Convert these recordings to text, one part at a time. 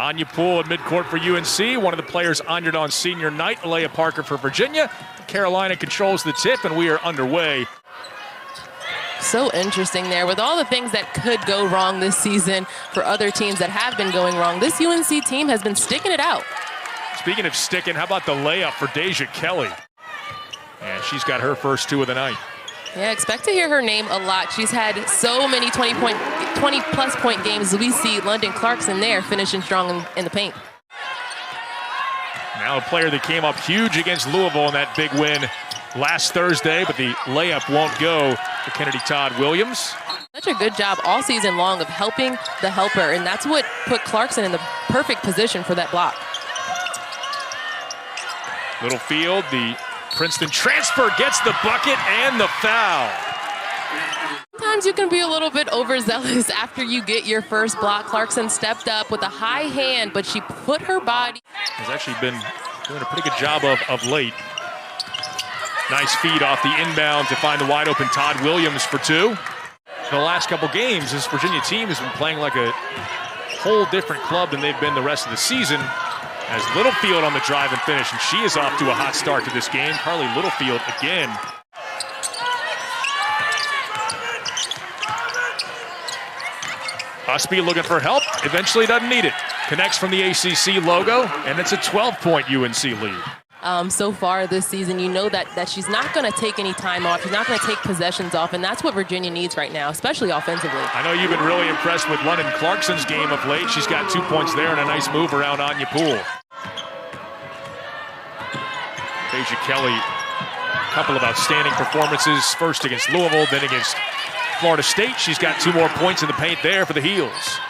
Anya Poole at midcourt for UNC. One of the players honored on senior night. Alea Parker for Virginia. Carolina controls the tip, and we are underway. So interesting there. With all the things that could go wrong this season for other teams that have been going wrong, this UNC team has been sticking it out. Speaking of sticking, how about the layup for Deja Kelly? And she's got her first 2 of the night. Yeah, expect to hear her name a lot. She's had so many 20-plus point games. We see London Clarkson there finishing strong in the paint. Now a player that came up huge against Louisville in that big win last Thursday, but the layup won't go to Kennedy Todd Williams. Such a good job all season long of helping the helper, and that's what put Clarkson in the perfect position for that block. Littlefield, the Princeton transfer, gets the bucket and the foul. Sometimes you can be a little bit overzealous after you get your first block. Clarkson stepped up with a high hand, but she put her body. Has actually been doing a pretty good job of late. Nice feed off the inbound to find the wide open Todd Williams for 2. The last couple games, this Virginia team has been playing like a whole different club than they've been the rest of the season. As Littlefield on the drive and finish, and she is off to a hot start to this game. Carlie Littlefield again. Ustby looking for help, eventually doesn't need it. Connects from the ACC logo, and it's a 12-point UNC lead. So far this season, you know that she's not going to take any time off. She's not going to take possessions off, and that's what Virginia needs right now, especially offensively. I know you've been really impressed with London Clarkson's game of late. She's got 2 points there and a nice move around Anya Poole. Deja Kelly, a couple of outstanding performances, first against Louisville, then against Florida State. She's got 2 more points in the paint there for the Heels.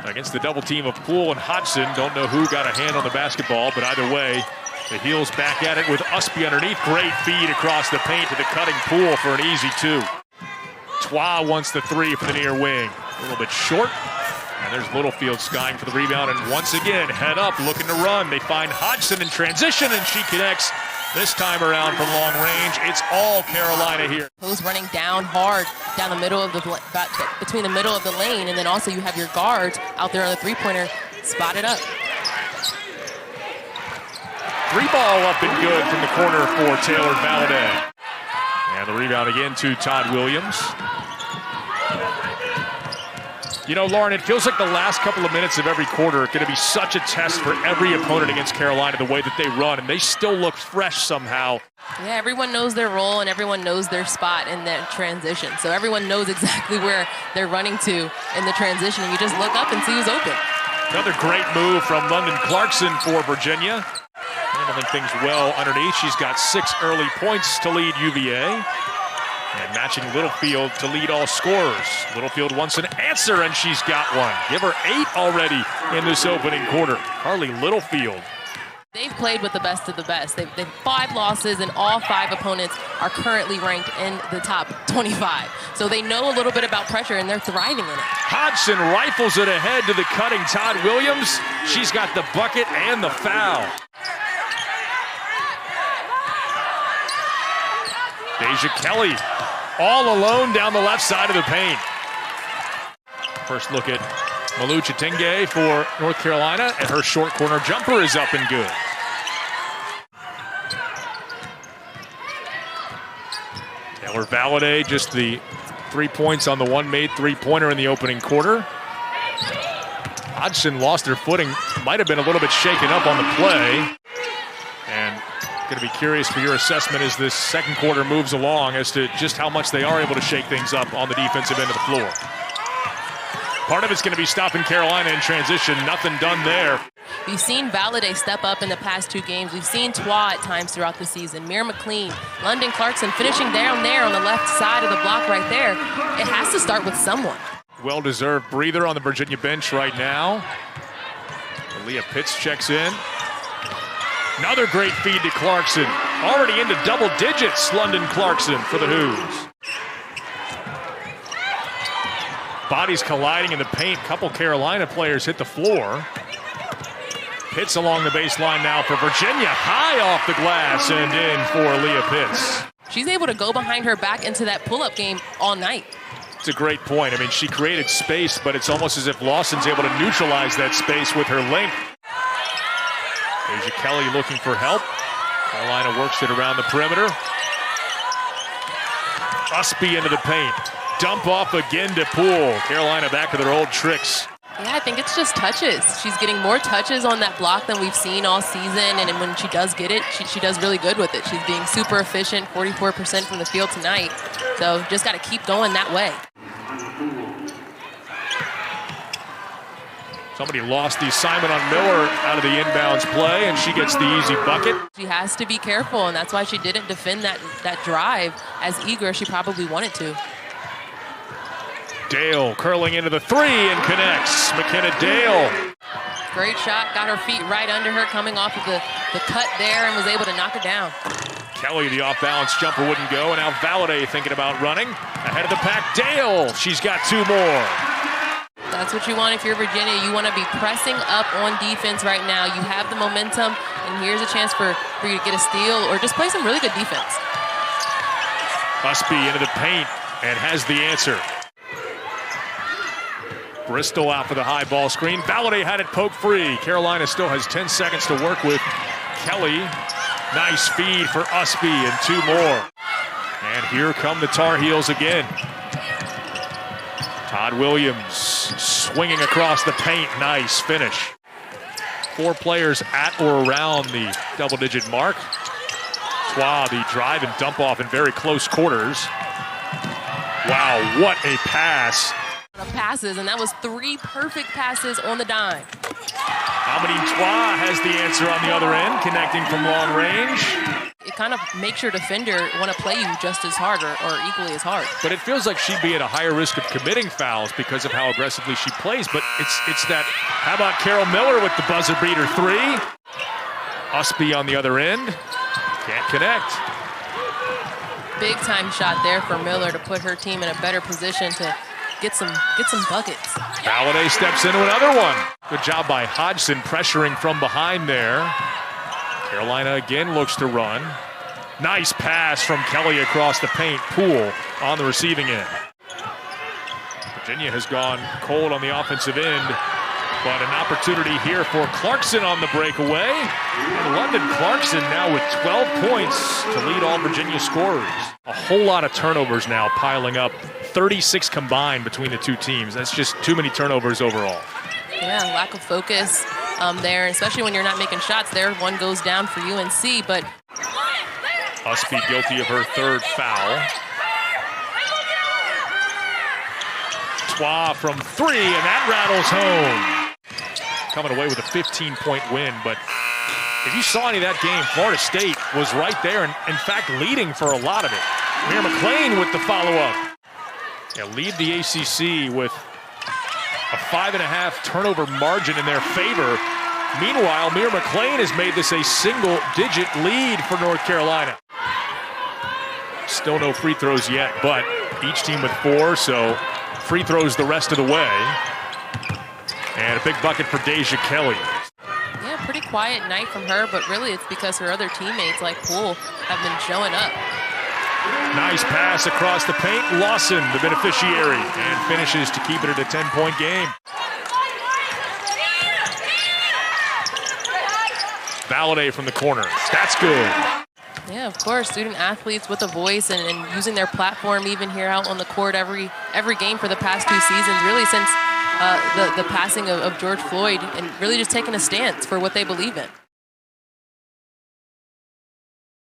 Against the double team of Poole and Hodgson, don't know who got a hand on the basketball, but either way, the Heels back at it with Ustby underneath. Great feed across the paint to the cutting Poole for an easy 2. Toi wants the 3 for the near wing. A little bit short. And there's Littlefield skying for the rebound, and once again, head up, looking to run. They find Hodgson in transition, and she connects this time around from long range. It's all Carolina here. Who's running down hard down the middle of between the middle of the lane, and then also you have your guards out there on the three-pointer spotted up. 3 ball up and good from the corner for Taylor Valladay. And the rebound again to Todd Williams. You know, Lauren, it feels like the last couple of minutes of every quarter are going to be such a test for every opponent against Carolina, the way that they run, and they still look fresh somehow. Yeah, everyone knows their role and everyone knows their spot in that transition. So everyone knows exactly where they're running to in the transition, and you just look up and see who's open. Another great move from London Clarkson for Virginia. Handling things well underneath. She's got 6 early points to lead UVA. And matching Littlefield to lead all scorers. Littlefield wants an answer, and she's got one. Give her 8 already in this opening quarter. Carlie Littlefield. They've played with the best of the best. They've 5 losses, and all 5 opponents are currently ranked in the top 25. So they know a little bit about pressure, and they're thriving in it. Hodgson rifles it ahead to the cutting Todd Williams. She's got the bucket and the foul. Deja Kelly all alone down the left side of the paint. First look at Malou Chitenge for North Carolina, and her short corner jumper is up and good. Taylor Valladay, just the 3 points on the one made three-pointer in the opening quarter. Hodgson lost her footing, might have been a little bit shaken up on the play. And going to be curious for your assessment as this second quarter moves along as to just how much they are able to shake things up on the defensive end of the floor. Part of it's going to be stopping Carolina in transition. Nothing done there. We've seen Valladay step up in the past 2 games. We've seen Toi at times throughout the season. Mir McLean, London Clarkson finishing down there on the left side of the block right there. It has to start with someone. Well-deserved breather on the Virginia bench right now. Leah Pitts checks in. Another great feed to Clarkson. Already into double digits, London Clarkson for the Hoos. Bodies colliding in the paint. Couple Carolina players hit the floor. Pitts along the baseline now for Virginia. High off the glass and in for Leah Pitts. She's able to go behind her back into that pull-up game all night. It's a great point. I mean, she created space, but it's almost as if Lawson's able to neutralize that space with her length. Deja Kelly looking for help. Carolina works it around the perimeter. Ustby into the paint. Dump off again to Poole. Carolina back to their old tricks. Yeah, I think it's just touches. She's getting more touches on that block than we've seen all season, and when she does get it, she does really good with it. She's being super efficient, 44% from the field tonight. So just got to keep going that way. Somebody lost the assignment on Miller out of the inbounds play, and she gets the easy bucket. She has to be careful, and that's why she didn't defend that drive as eager as she probably wanted to. Dale curling into the three and connects. McKenna Dale. Great shot, got her feet right under her, coming off of the cut there, and was able to knock it down. Kelly, the off-balance jumper wouldn't go, and now Valladay thinking about running. Ahead of the pack, Dale. She's got two more. That's what you want if you're Virginia. You want to be pressing up on defense right now. You have the momentum, and here's a chance for you to get a steal or just play some really good defense. Ustby into the paint and has the answer. Bristol out for the high ball screen. Valladay had it poked free. Carolina still has 10 seconds to work with. Kelly, nice feed for Ustby and two more. And here come the Tar Heels again. Todd Williams swinging across the paint. Nice finish. 4 players at or around the double-digit mark. Toi, the drive and dump off in very close quarters. Wow, what a pass. Passes, and that was 3 perfect passes on the dime. Amandine Toi has the answer on the other end, connecting from long range. It kind of makes your defender want to play you just as hard or equally as hard. But it feels like she'd be at a higher risk of committing fouls because of how aggressively she plays. But it's that, how about Carol Miller with the buzzer beater 3? Ustby on the other end. Can't connect. Big time shot there for Miller to put her team in a better position to get some buckets. Valladay steps into another one. Good job by Hodgson pressuring from behind there. Carolina again looks to run. Nice pass from Kelly across the paint. Poole on the receiving end. Virginia has gone cold on the offensive end, but an opportunity here for Clarkson on the breakaway. And London Clarkson now with 12 points to lead all Virginia scorers. A whole lot of turnovers now piling up. 36 combined between the two teams. That's just too many turnovers overall. Yeah, lack of focus there, especially when you're not making shots there. One goes down for UNC, but Ustby guilty of her 3rd foul. Toi from 3, and that rattles home. Coming away with a 15-point win, but if you saw any of that game, Florida State was right there, and in fact leading for a lot of it. Mir McLean with the follow-up. Yeah, lead the ACC with a 5.5 turnover margin in their favor. Meanwhile, Mir McLean has made this a single-digit lead for North Carolina. Still no free throws yet, but each team with 4, so free throws the rest of the way. And a big bucket for Deja Kelly. Yeah, pretty quiet night from her, but really it's because her other teammates like Poole have been showing up. Nice pass across the paint. Lawson, the beneficiary, and finishes to keep it at a 10-point game. Valladay from the corner. That's good. Yeah, of course, student athletes with a voice and using their platform even here out on the court every game for the past 2 seasons, really since the passing of George Floyd, and really just taking a stance for what they believe in.